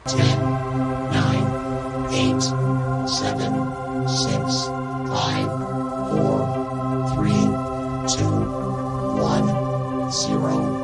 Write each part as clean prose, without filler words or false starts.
10, 9, 8, 7, 6, 5, 4, 3, 2, 1, 0.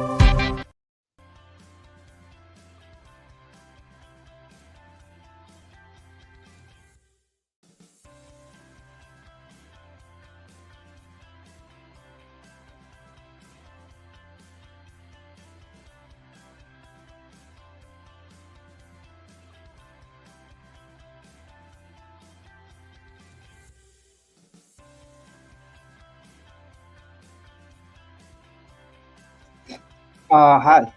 Hi.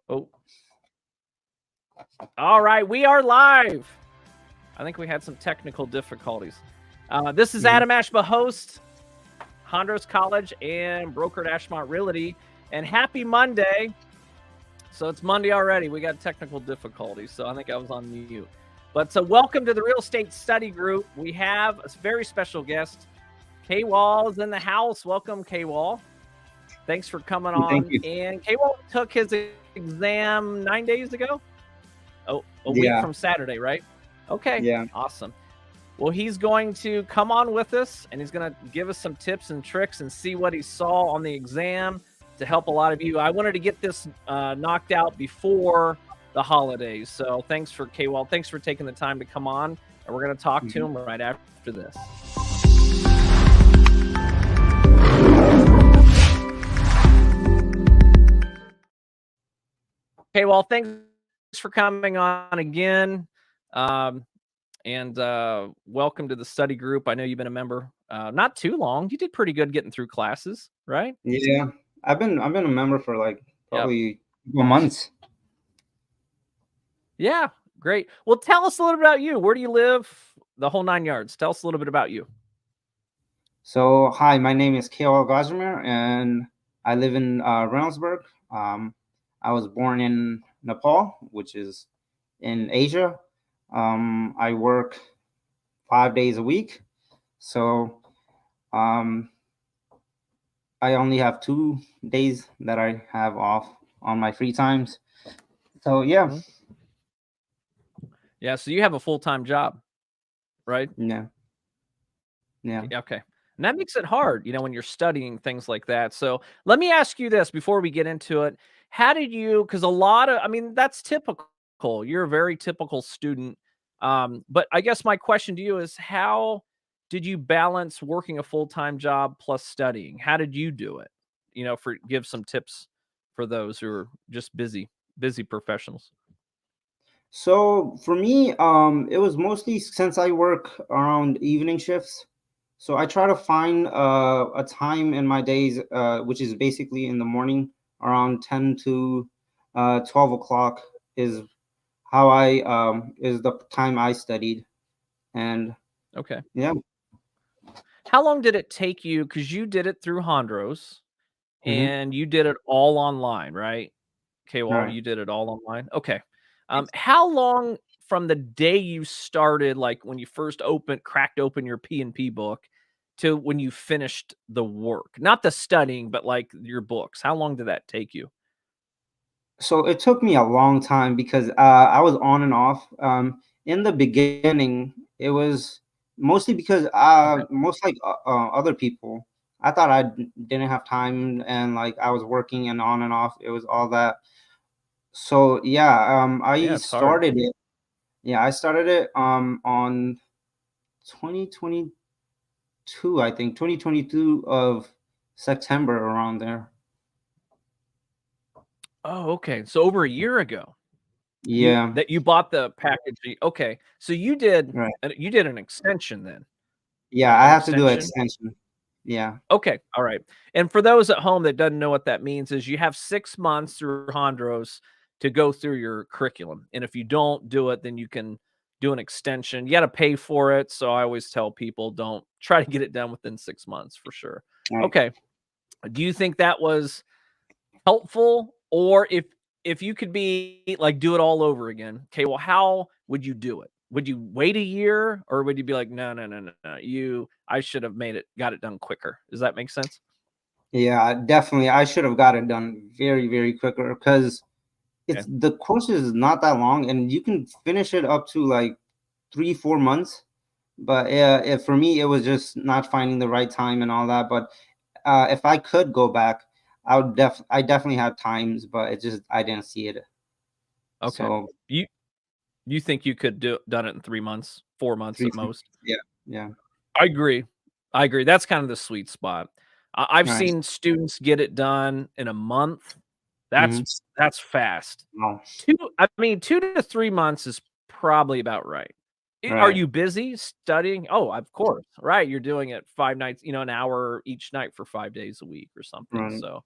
Oh. All right, we are live. I think we had some technical difficulties. This is Adam Ashba, host, Hondros College and broker at Ashmont Realty. And happy Monday. So it's Monday already. We got technical difficulties, so I think I was on mute. But so welcome to the Real Estate Study Group. We have a very special guest. Kewal is in the house. Welcome, Kewal. Thanks for coming on. Thank you. And Kewal took his exam 9 days ago? Oh, a week from Saturday, right? Okay. Yeah. Awesome. Well, he's going to come on with us, and he's going to give us some tips and tricks and see what he saw on the exam to help a lot of you. I wanted to get this knocked out before the holidays. So thanks for Kewal. Thanks for taking the time to come on, and we're going to talk to him right after this. Kewal, thanks for coming on again. And welcome to the study group. I know you've been a member not too long. You did pretty good getting through classes, right? Yeah. I've been a member for like probably 4 months. Yeah, great. Well, tell us a little bit about you. Where do you live? The whole 9 yards. Tell us a little bit about you. So, hi, my name is Kewal Gajmer, and I live in Reynoldsburg. I was born in Nepal, which is in Asia. I work 5 days a week. So, I only have 2 days that I have off on my free times. So, yeah. Yeah, so you have a full-time job, right? Yeah. Okay. And that makes it hard, when you're studying things like that. So let me ask you this before we get into it. How did you, because that's typical. You're a very typical student. But I guess my question to you is, how did you balance working a full-time job plus studying? How did you do it? Give some tips for those who are just busy professionals. So for me, it was mostly since I work around evening shifts. So I try to find a time in my days, which is basically in the morning, around 10 to 12 o'clock is how is the time I studied. And okay. Yeah. How long did it take you? Because you did it through Hondros and you did it all online, right? Kewal, Right. you did it all online? Okay. How long from the day you started, like when you first cracked open your P&P book, to when you finished the work? Not the studying, but like your books. How long did that take you? So it took me a long time because I was on and off. In the beginning, it was mostly because most like other people, I thought didn't have time and like I was working and on and off. It was all that. So yeah, I started it. Yeah, I started it on 2022, I think 2022 of September around there. Oh, okay. So over a year ago. Yeah. That you bought the package. Okay. So you did an extension then. Yeah, I have to do an extension. Yeah. Okay. All right. And for those at home that doesn't know what that means, is you have 6 months through Hondros to go through your curriculum. And if you don't do it, then you can do an extension. You got to pay for it. So I always tell people, don't try to get it done within 6 months for sure. Right. Okay. Do you think that was helpful? Or if you could be like, do it all over again, okay, well, how would you do it? Would you wait a year, or would you be like, no, no, no, no, no, I should have got it done quicker? Does that make sense? Yeah, definitely. I should have got it done very, very quicker because Okay. the course is not that long and you can finish it up to like 3, 4 months. But for me, it was just not finding the right time and all that. But if I could go back, I definitely had times, but it just I didn't see it. Okay. So You think you could done it in 3 months, 4 months three, at most? yeah, yeah, I agree. I agree. That's kind of the sweet spot. I've right. seen students get it done in a month. That's Mm-hmm. that's fast. Oh, 2 to 3 months is probably about right. Are right, you busy studying? Oh, of course. Right. You're doing it 5 nights, an hour each night for 5 days a week or something. right. So,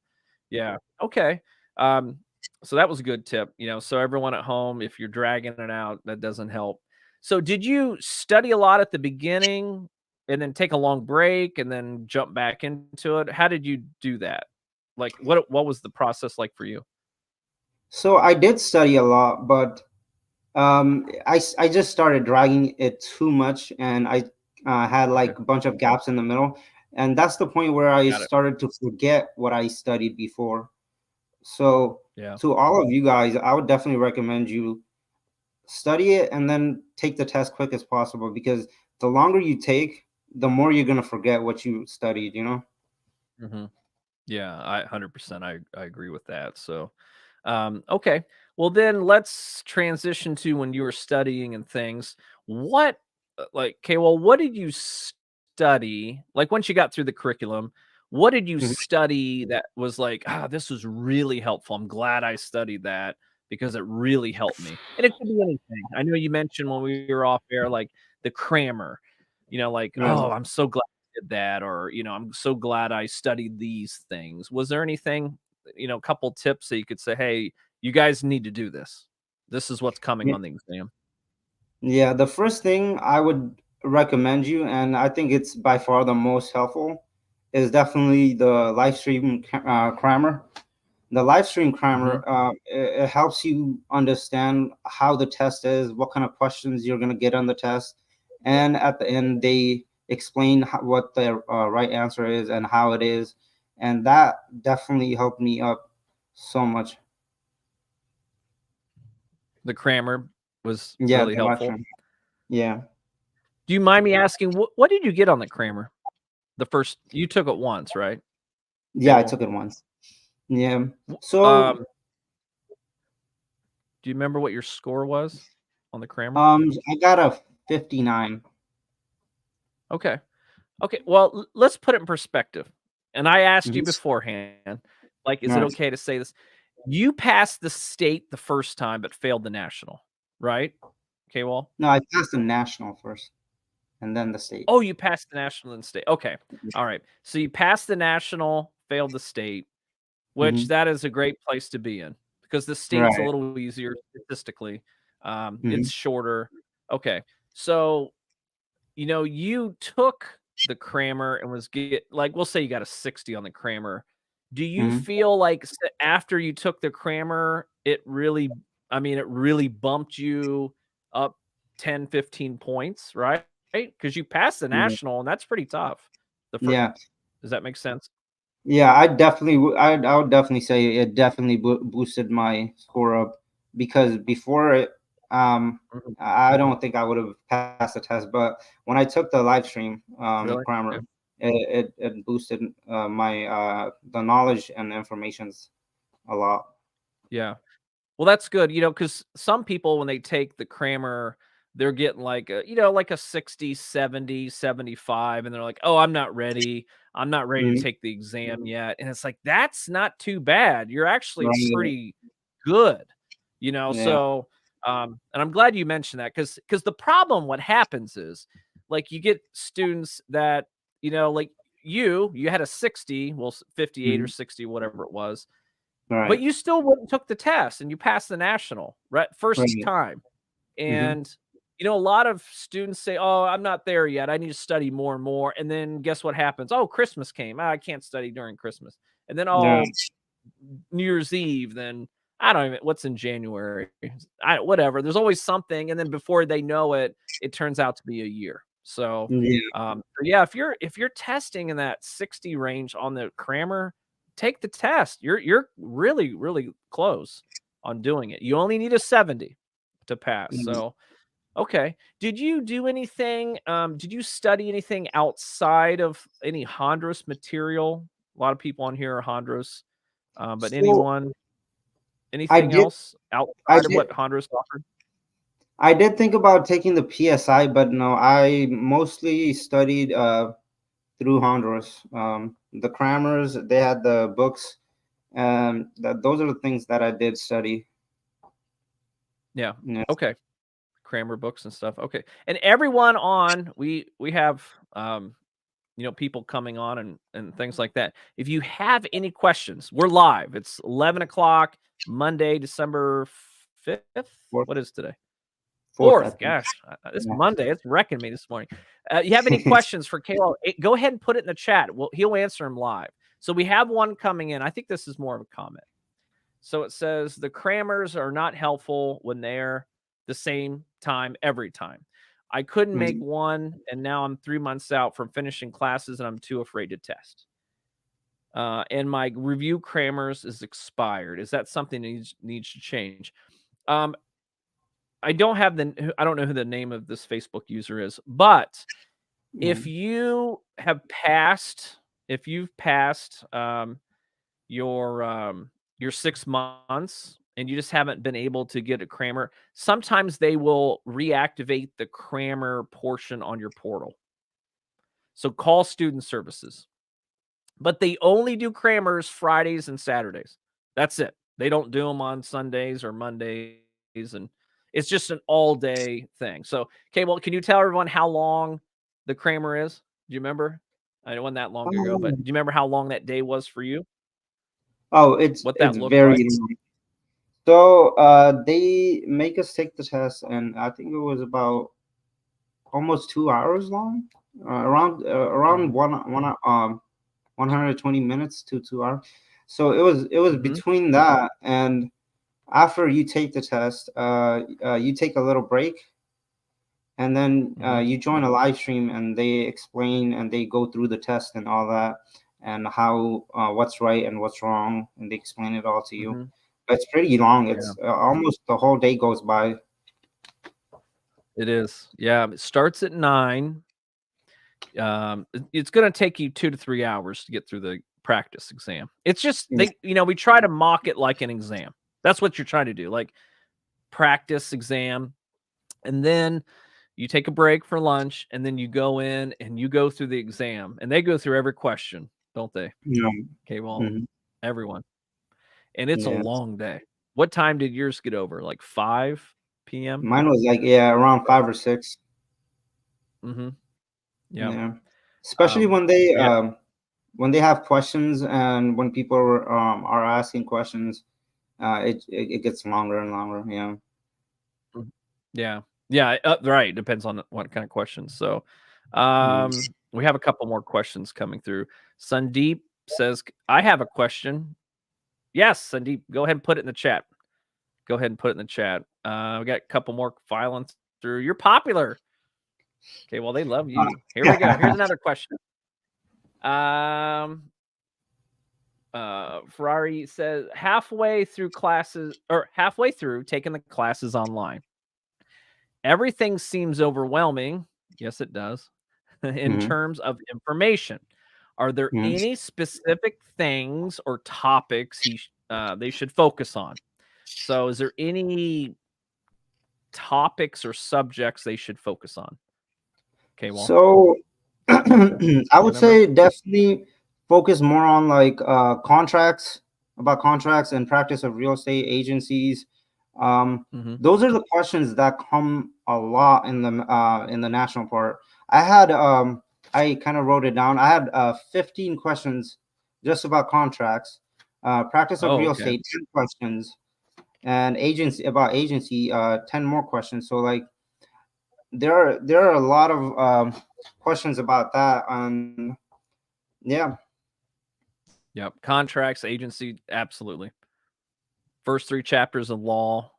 yeah. Okay. Um, so that was a good tip, so everyone at home, if you're dragging it out, that doesn't help. So did you study a lot at the beginning and then take a long break and then jump back into it? How did you do that? Like what was the process like for you? So I did study a lot, but I just started dragging it too much, and I had Okay. like a bunch of gaps in the middle, and that's the point where I Got it. started to forget what I studied before. So Yeah. to all of you guys, I would definitely recommend you study it and then take the test quick as possible because the longer you take, the more you're gonna forget what you studied. hmm Yeah, 100%. I agree with that. So, okay. Well, then let's transition to when you were studying and things. What, okay, well, what did you study? Like once you got through the curriculum, what did you Mhm. study that was like, this was really helpful. I'm glad I studied that because it really helped me. And it could be anything. I know you mentioned when we were off air, like the grammar, like, Right. oh, I'm so glad I did that, or, I'm so glad I studied these things. Was there anything, a couple tips that you could say, hey, you guys need to do this. This is what's coming Yeah. on the exam. Yeah, the first thing I would recommend you, and I think it's by far the most helpful, is definitely the live stream grammar. The live stream hmm grammar, it helps you understand how the test is, what kind of questions you're going to get on the test, and at the end they explain what the right answer is and how it is, and that definitely helped me up so much. The grammar was Yeah, really the live helpful. stream. Yeah, Do you mind me asking what did you get on the grammar? The first you took it once, right? Okay, yeah, I well, took it once. Yeah, w- so um, do you remember what your score was on the grammar? I got a 59. Okay. Okay. Well, let's put it in perspective. And I asked you Mhm. beforehand, like, is it Right. okay to say this? You passed the state the first time, but failed the national, right? Okay. Well, No, I passed the national first and then the state. oh, you passed the national and state. Okay. All right. So you passed the national, failed the state, which Hmm. that is a great place to be in because the state's a Right. little easier statistically. It's Hmm. shorter. Okay. So you took the crammer and was like, we'll say you got a 60 on the crammer. Do you Hmm. feel like after you took the crammer, it really bumped you up 10, 15 points, right? Because you passed the Yeah. national and that's pretty tough. Yeah. Does that make sense? Yeah, I definitely I would definitely say it definitely boosted my score up because before it, Mhm. I don't think I would have passed the test, but when I took the live stream Really? grammar, Okay. it boosted my the knowledge and informations a lot. Yeah. Well, that's good, because some people, when they take the crammer, they're getting like a 60, 70, 75, and they're like, oh, I'm not ready. I'm not ready to Hmm. take the exam yet. And it's like, that's not too bad. You're actually Right. pretty good, Yeah. so, and I'm glad you mentioned that because the problem, what happens is like you get students that, like you had a 60, well, 58 or Hmm. 60, whatever it was, but Right. you still went and took the test and you passed the national, right? First Right. time. Hmm. And, You know, a lot of students say, "Oh, I'm not there yet. I need to study more and more." And then guess what happens? Oh, Christmas came. I can't study during Christmas. And then Yeah. New Year's Eve, then I don't even what's in January. Whatever. There's always something, and then before they know it, it turns out to be a year. So, Yeah. yeah, if you're testing in that 60 range on the crammer, take the test. You're really really close on doing it. You only need a 70 to pass. Mhm. So, okay. Did you do anything? Did you study anything outside of any Hondros material? A lot of people on here are Hondros, but So I anything did, else I outside of did, what Hondros offered? I did think about taking the PSI, but no, I mostly studied through Honduras. The crammers, they had the books, and those are the things that I did study. Yeah. Yeah. Okay. Crammer books and stuff. Okay. And everyone on, we have people coming on and things like that. If you have any questions, we're live. It's 11 o'clock, Monday, December 5th. Fourth, What is today? fourth, I 4th. think. Gosh, it's Yeah. Monday. It's wrecking me this morning. You have any questions for Kewal? Go ahead and put it in the chat. He'll answer them live. So we have one coming in. I think this is more of a comment. So it says the crammers are not helpful when they're the same time every time. I couldn't make Mhm. one, and now I'm 3 months out from finishing classes, and I'm too afraid to test. And my review crammers is expired. Is that something that needs to change? I don't know who the name of this Facebook user is, but if Mhm. you've passed your 6 months and you just haven't been able to get a crammer, sometimes they will reactivate the crammer portion on your portal. So call student services. But they only do crammers Fridays and Saturdays. That's it. They don't do them on Sundays or Mondays, and it's just an all-day thing. So, okay, well, can you tell everyone how long the crammer is? Do you remember? I know it wasn't that long ago, but do you remember how long that day was for you? Oh, What it's that looked like? very long. So they make us take the test, and I think it was about almost 2 hours long, around Mhm. 120 minutes to 2 hours. So it was Mhm. between that and after you take the test, you take a little break, and then Mhm. you join a live stream, and they explain and they go through the test and all that, and how what's right and what's wrong, and they explain it all to you. Mhm. But it's pretty long. Yeah, It's almost the whole day goes by. it is. Yeah, it starts at 9. It's going to take you 2 to 3 hours to get through the practice exam. It's just Yeah. we try to mock it like an exam. That's what you're trying to do, like practice exam, and then you take a break for lunch, and then you go in and you go through the exam, and they go through every question, don't they? Yeah. Okay, well, Mhm. everyone, and it's a Yes. long day. What time did yours get over? Like 5 p.m. Mine was like, yeah, around 5 or 6. Mm-hmm. Yeah. Yeah. Especially Um. Yeah. when they have questions, and when people are asking questions, it gets longer and longer. Yeah. Mhm. Yeah. Yeah, right, depends on what kind of questions. So, Mm. we have a couple more questions coming through. Sandeep says, "I have a question." Yes, Sandeep, go ahead and put it in the chat. Go ahead and put it in the chat. We got a couple more filing through. You're popular. Okay, well, they love you. Here we go. Here's another question. Um, Ferrari says, halfway through taking the classes online. Everything seems overwhelming. Yes, it does. In Mhm. terms of information, are there Mhm. any specific things or topics they should focus on? So, is there any topics or subjects they should focus on? Okay, well, So do I you would remember? say definitely focus more on like contracts, about contracts and practice of real estate agencies. Um, Mhm. those are the questions that come a lot in the national part. I kind of wrote it down. I had 15 questions just about contracts, practice of Oh, real okay. estate, 10 questions, and agency, 10 more questions. So like there are a lot of questions about that, and yeah. Yep. Contracts, agency, absolutely. First 3 chapters of law,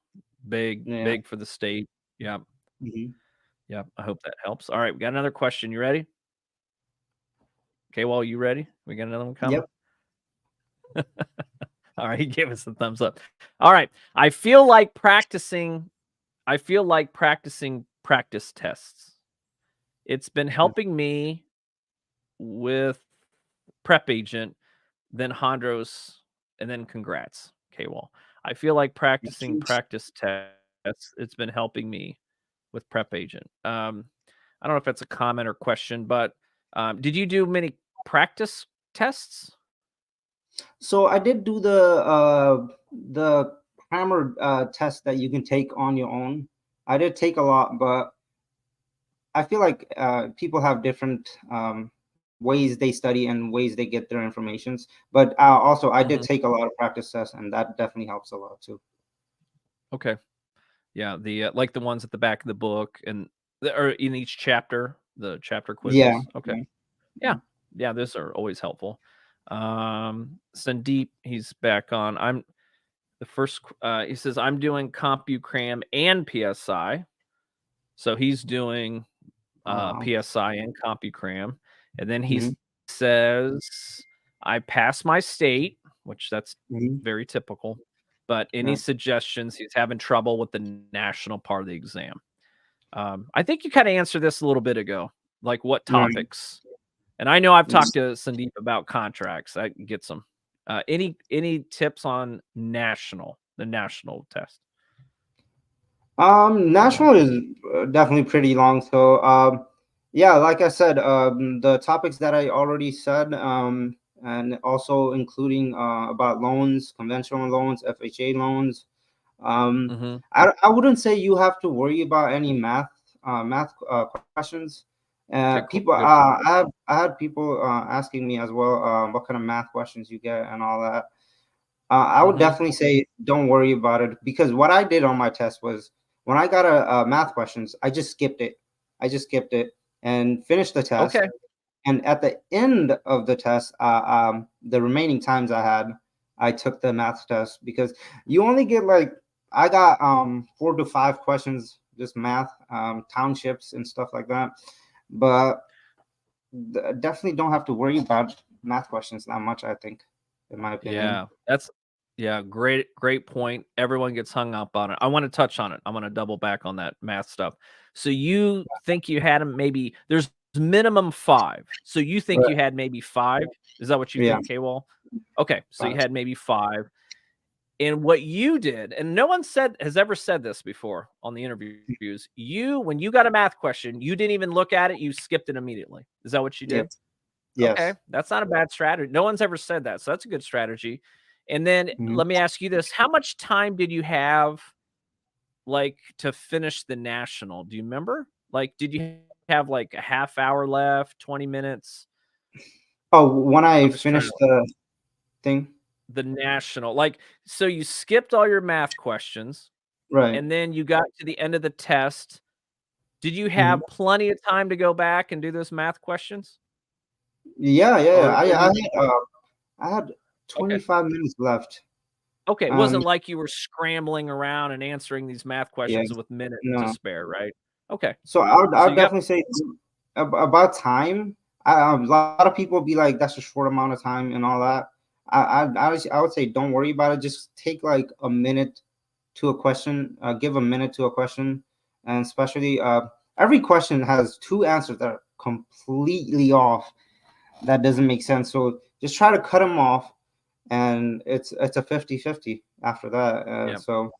big, Yeah. big for the state. Yep. Mhm. Yep. I hope that helps. All right, we got another question. You ready? Okay, well, you ready? We got another one coming. Yep. All right, he gave us a thumbs up. All right. I feel like practicing practice tests. It's been helping me with prep agent, then Hondros, and then congrats, Kewal. I feel like practicing practice tests. It's been helping me with prep agent. I don't know if that's a comment or question, but did you do many practice tests? So I did do the grammar test that you can take on your own. I did take a lot, but I feel like people have different ways they study and ways they get their informations. But also, I did Mhm. take a lot of practice tests, and that definitely helps a lot too. Okay. Yeah, the like the ones at the back of the book and or in each chapter, the chapter Yeah. quizzes. Okay. Yeah. Yeah. Yeah, those are always helpful. Sandeep, he's back on. I'm the first he says I'm doing CompuCram and PSI. So he's doing Oh, wow. PSI and CompuCram. And then he Hmm. says I passed my state, which that's Hmm. very typical. But any Yeah. suggestions? He's having trouble with the national part of the exam. I think you kind of answered this a little bit ago, like what Right. topics. And I know I've Yeah. talked to Sandeep about contracts. I can get some. Any tips on the national test? Kewal? National is definitely pretty long. So, yeah, like I said, the topics that I already said, and also including about loans, conventional loans, FHA loans. Um, Mm-hmm. I wouldn't say you have to worry about any math questions. Okay, cool. People, Good. I had people asking me as well, what kind of math questions you get and all that. I would Mm-hmm. definitely say don't worry about it, because what I did on my test was when I got a math questions, I just skipped it. I just skipped it and finished the test. Okay. And at the end of the test, the remaining times I had, I took the math test, because you only get like I got 4 to 5 questions, just math, townships and stuff like that. But definitely don't have to worry about math questions that much, I think, in my opinion. Yeah, great point. Everyone gets hung up on it. I want to touch on it. I want to double back on that math stuff. So you think you had maybe there's minimum 5. So you think Right. you had maybe 5? Is that what you Yeah. think, Kewal? Okay, so you had maybe 5. And what you did, and no one has ever said this before on the interviews, when you got a math question, you didn't even look at it, you skipped it immediately. Is that what you Yep. did? Okay, Yes. that's not a bad strategy. No one's ever said that, so that's a good strategy. And then Mhm. let me ask you this: how much time did you have, like, to finish the national? Do you remember? Like, did you have like a half hour left, 20 minutes? Oh, when I I'm just trying to finished the thing? the national. Like, so you skipped all your math questions, Right. and then you got to the end of the test. Did you Mhm. have plenty of time to go back and do those math questions? Yeah, yeah, yeah. Or you I had okay. 25 minutes left. Okay, it Um, wasn't like you were scrambling around and answering these math yeah, questions with minutes to no. spare, right? Okay. So I So would you got definitely say about time. A lot of people be like, that's a short amount of time and all that. I would say don't worry about it. Just take like a minute to a question. Give a minute to a question, and especially every question has 2 answers that are completely off. That doesn't make sense. So just try to cut them off, and it's a 50-50 after that. yeah. So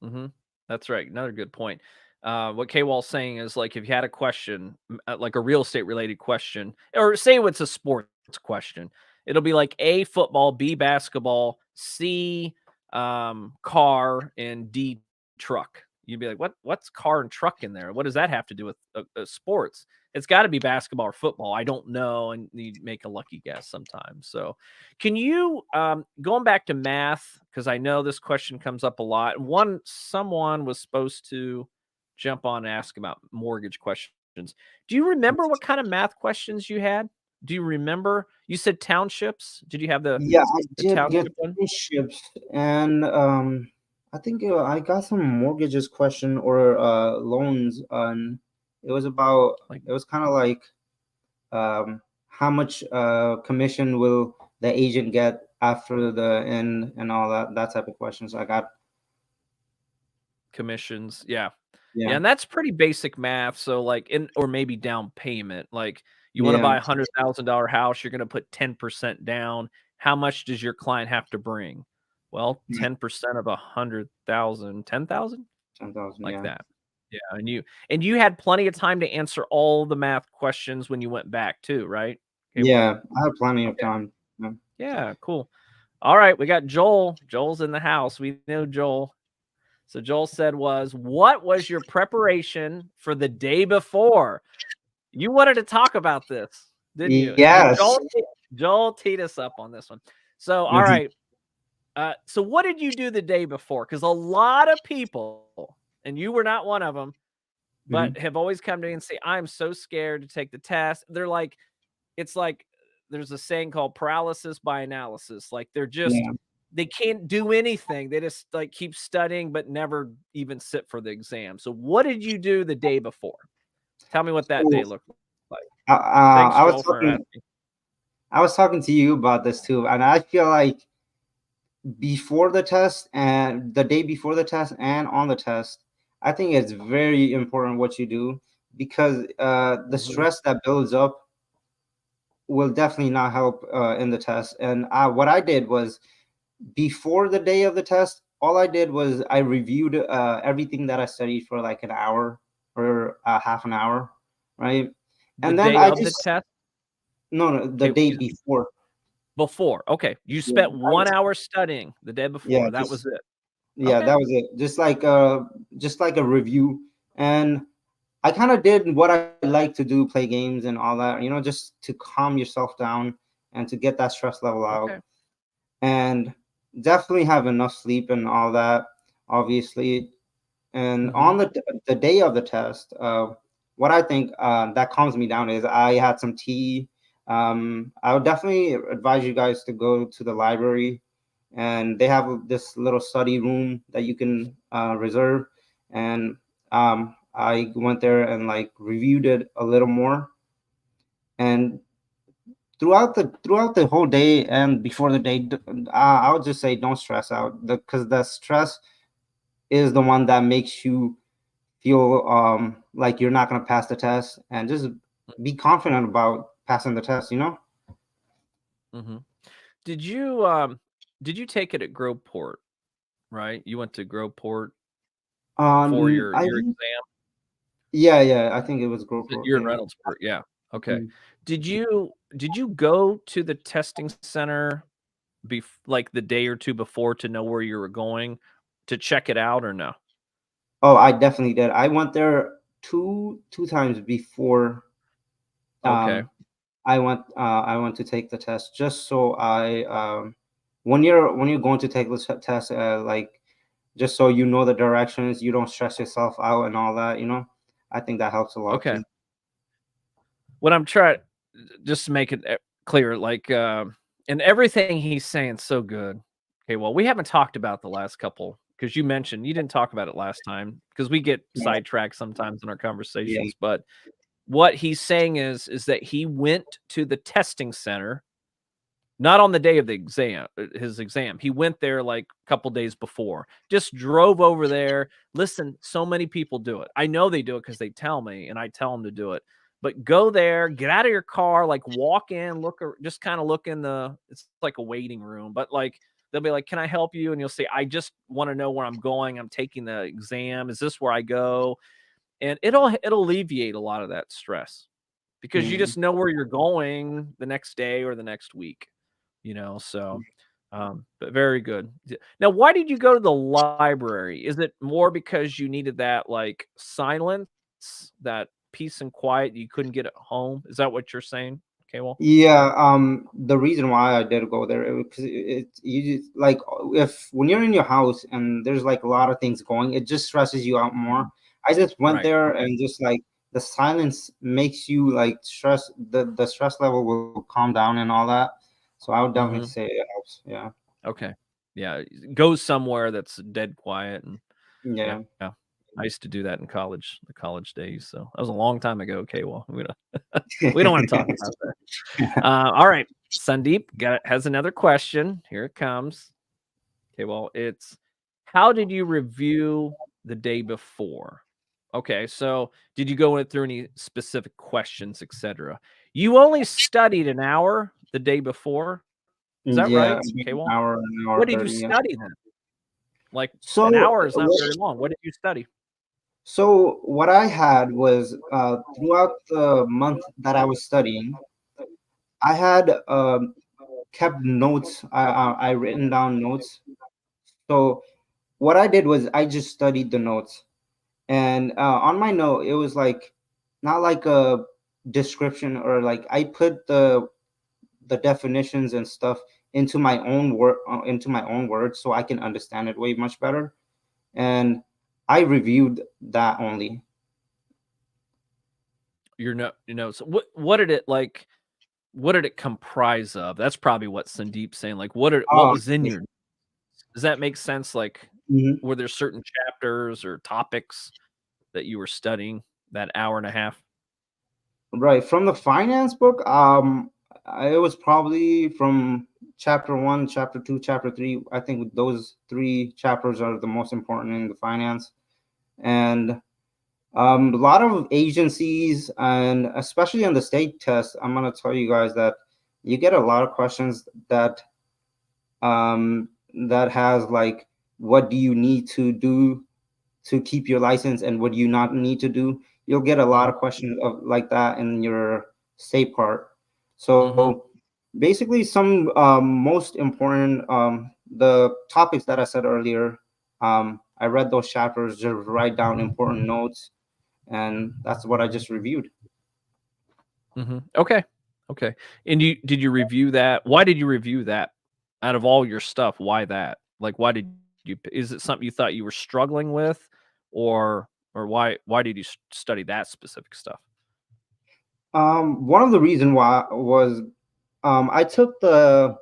Mhm. That's right. Another good point. What K-Wall's saying is, like, if you had a question, like a real estate related question, or say it's a sports question, it'll be like A, football, B, basketball, C, car, and D, truck. You'd be like, what's car and truck in there? What does that have to do with sports? It's got to be basketball or football. I don't know. And you make a lucky guess sometimes. So can you, going back to math, because I know this question comes up a lot. Someone was supposed to jump on and ask about mortgage questions. Do you remember what kind of math questions you had? Do you remember? You said townships. Did you have Yeah, I the did get township one? ships, and I think I got some mortgages question or loans, and it was about Like it was kind of like how much commission will the agent get after the end and all that type of questions. I got commissions. Yeah. Yeah, yeah, and that's pretty basic math. So like or maybe down payment. Like you want to yeah, buy $100,000 house, you're going to put 10% down. How much does your client have to bring? Well, yeah, 10% of 100,000, 10,000, 10,000, like yeah, that. Yeah, and you had plenty of time to answer all the math questions when you went back too, right? Okay, well, yeah. I have plenty of okay. time. Yeah. Yeah, cool. All right, we got Joel. Joel's in the house. We know Joel. So Joel said what was your preparation for the day before? You wanted to talk about this, didn't you? Yes. Joel teed us up on this one. So, all Mhm, right. So what did you do the day before? Because a lot of people, and you were not one of them, mhm. but have always come to me and say, I'm so scared to take the test. They're like, it's like there's a saying called paralysis by analysis. Like Yeah. they can't do anything. They just like keep studying, but never even sit for the exam. So what did you do the day before? Tell me what that So day looked like. Thanks, I was Joel, for talking. asking. I was talking to you about this too, and I feel like before the test and the day before the test and on the test, I think it's very important what you do because the Mhm. stress that builds up will definitely not help in the test. And what I did was before the day of the test, all I did was I reviewed everything that I studied for like an hour or half an hour, right? The And then day I of the just test? no, the Okay, day before. before. Okay, you Yeah, spent 1 hour studying the day yeah, before. That was just it. yeah, Okay. that was it. Just like a review. And I kind of did what I like to do, play games and all that, just to calm yourself down and to get that stress level out. Okay. And definitely have enough sleep and all that, obviously. And Mhm. on the day of the test, what I think that calms me down is I had some tea. I would definitely advise you guys to go to the library, and they have this little study room that you can reserve. And I went there and like reviewed it a little more. And throughout the whole day and before the day, I would just say don't stress out because the stress is the one that makes you feel like you're not going to pass the test, and just be confident about passing the test. Mhm. Did you did you take it at Groveport, right? You went to Groveport for I your exam? yeah, I think it was GoPro. You're in Yeah. Reynoldsport, yeah. Okay. Mm. Did you go to the testing center like the day or 2 before to know where you were going to check it out or no? Oh, I definitely did. I went there two times before Okay. um I went to take the test, just so I when you're going to take this test, like, just so you know the directions, you don't stress yourself out and all that. I think that helps a lot Okay. too. What I'm trying just to make it clear, like, and everything he's saying so good. Okay, well, we haven't talked about the last couple because you mentioned you didn't talk about it last time because we get Yeah, sidetracked sometimes in our yeah, conversations. But what he's saying is that he went to the testing center not on the day of the exam, his exam. He went there like a couple days before. Just drove over there. Listen, so many people do it. I know they do it because they tell me, and I tell them to do it. But go there, get out of your car, like walk in, just kind of look in it's like a waiting room, but like they'll be like, "Can I help you?" And you'll say, "I just want to know where I'm going. I'm taking the exam. Is this where I go?" And it'll alleviate a lot of that stress because you mm. just know where you're going the next day or the next week. So, but very good. Now, why did you go to the library? Is it more because you needed that like silence, that peace and quiet you couldn't get at home? Is that what you're saying? Okay, well, Yeah, the reason why I did go there because you just like if when you're in your house and there's like a lot of things going, it just stresses you out more. I just went Right. there and just like the silence makes you like stress. The stress level will calm down and all that. So I would definitely Mm-hmm. say it helps. Yeah. Okay. Yeah. Go somewhere that's dead quiet and yeah. Yeah. I used to do that in college, the college days. So that was a long time ago. Okay, well, we don't want to talk about that. All right, Sandeep has another question. Here it comes. Okay, well, it's how did you review the day before? Okay, so did you go through any specific questions, etc.? You only studied an hour the day before. Is that Yeah, right? about Okay, well, an hour what did you 30. Yeah. study then? Like So, an hour is not very long. What did you study? so what I had was throughout the month that I was studying, I had kept notes. I written down notes. So what I did was I just studied the notes, and on my note it was like not like a description or like I put the definitions and stuff into my own words so I can understand it way much better. And I reviewed that only. So what did it like? What did it comprise of? That's probably what Sandeep's saying. Like, what Oh, was in your? Does that make sense? Like, mhm. were there certain chapters or topics that you were studying that hour and a half? Right. From the finance book, it was probably from chapter one, chapter two, chapter three. I think those three chapters are the most important in the finance. And a lot of agencies, and especially on the state test, I'm gonna tell you guys that you get a lot of questions that has like, what do you need to do to keep your license, and what do you not need to do? You'll get a lot Mhm, of questions of like that in your state part. So mhm, basically, some most important the topics that I said earlier. I read those chapters, just write down important notes, and that's what I just reviewed. mhm. Okay, okay. And did you review that? Why did you review that? Out of all your stuff, why that? Like, why did you? Is it something you thought you were struggling with, or why did you study that specific stuff? One of the reason why was I took the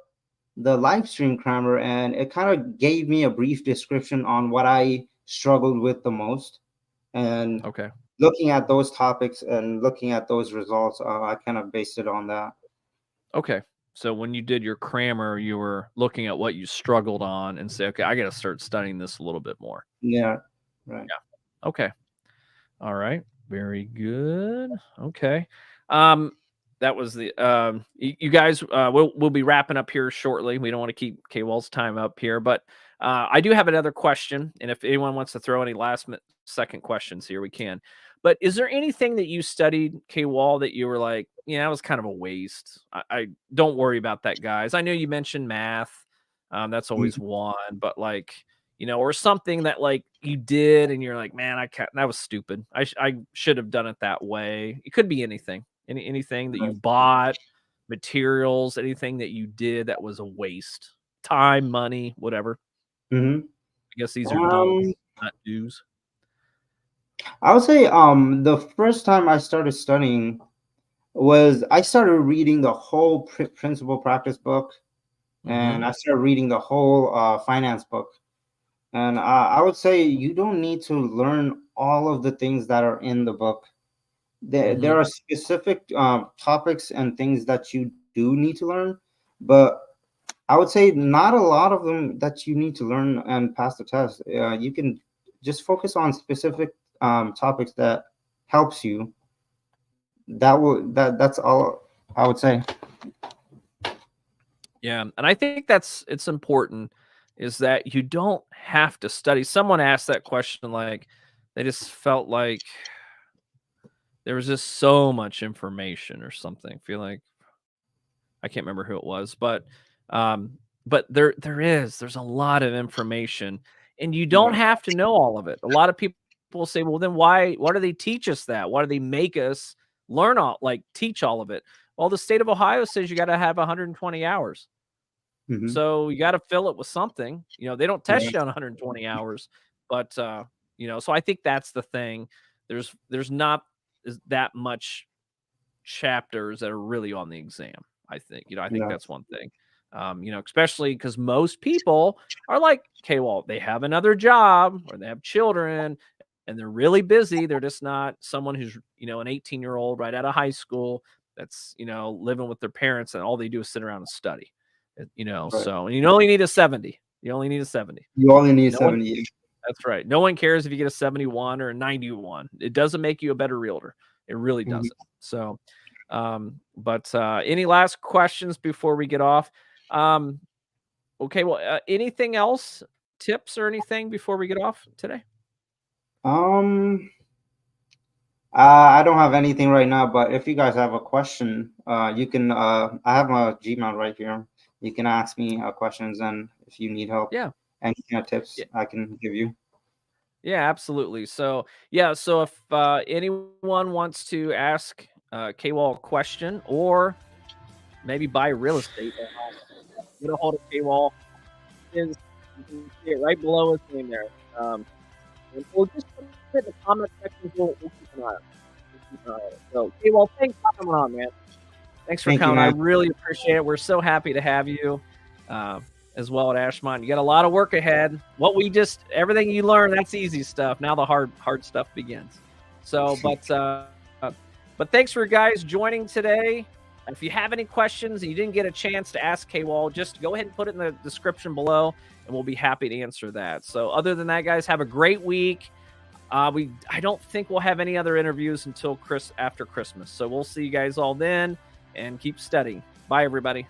live stream crammer, and it kind of gave me a brief description on what I struggled with the most. And Okay. looking at those topics and looking at those results, I kind of based it on that. Okay. So when you did your crammer, you were looking at what you struggled on and say, okay, I got to start studying this a little bit more. Yeah, right. Yeah. Okay. All right. Very good. Okay. Um, that was the you guys. We'll be wrapping up here shortly. We don't want to keep Kwal's time up here, but I do have another question, and if anyone wants to throw any second questions here, we can. But is there anything that you studied, Kwal, that you were like, yeah, that was kind of a waste? I don't worry about that, guys. I know you mentioned math. That's always Mhm. one, but like or something that like you did and you're like, man, I can't, that was stupid. I should have done it that way. It could be anything, anything that you Right. bought, materials, anything that you did that was a waste, time, money, whatever. Mhm. I guess these are don'ts, Um, not do's. I would say the first time I started studying was I started reading the whole principal practice book, Mm-hmm. and I started reading the whole finance book. And I would say you don't need to learn all of the things that are in the book. There Mm-hmm. are specific topics and things that you do need to learn, but I would say not a lot of them that you need to learn and pass the test. You can just focus on specific topics that helps you. That's all I would say. Yeah, and I think it's important is that you don't have to study. Someone asked that question like they just felt like there was just so much information or something. I feel like I can't remember who it was, um, but there's a lot of information, and you don't Right. have to know all of it. A lot of people say, well, then why do they teach us that? Why do they make us learn teach all of it? Well, the state of Ohio says you got to have 120 hours. Hmm. So you got to fill it with something. They don't test Right. you on 120 hours, but So I think that's the thing. There's not that much chapters that are really on the exam. I think, I think that's one thing. Especially because most people are like, okay, well, they have another job or they have children and they're really busy. They're just not someone who's, an 18-year-old right out of high school that's, living with their parents and all they do is sit around and study, Right. So you only need a 70. You only need a 70. You only need 70. That's right. No one cares if you get a 71 or a 91. It doesn't make you a better realtor. It really doesn't. So, but any last questions before we get off? Okay. Well, anything else, tips or anything before we get off today? I don't have anything right now, but if you guys have a question, you can, I have my Gmail right here. You can ask me questions, and if you need help, any kind of tips I can give you. Yeah, absolutely. So, so if anyone wants to ask Kewal a question or maybe buy real estate, get a hold of Kewal. You can see it right below his name there. And we'll just put it in the comment section. We'll keep an eye on it. So, Kewal, thanks for coming on, man. Thanks for coming. I really appreciate it. We're so happy to have you as well at Ashmont. You got a lot of work ahead. Everything you learn, that's easy stuff. Now the hard stuff begins. So, but thanks for guys joining today. If you have any questions and you didn't get a chance to ask Kewal, just go ahead and put it in the description below, and we'll be happy to answer that. So, other than that, guys, have a great week. I don't think we'll have any other interviews until after Christmas. So we'll see you guys all then, and keep studying. Bye, everybody.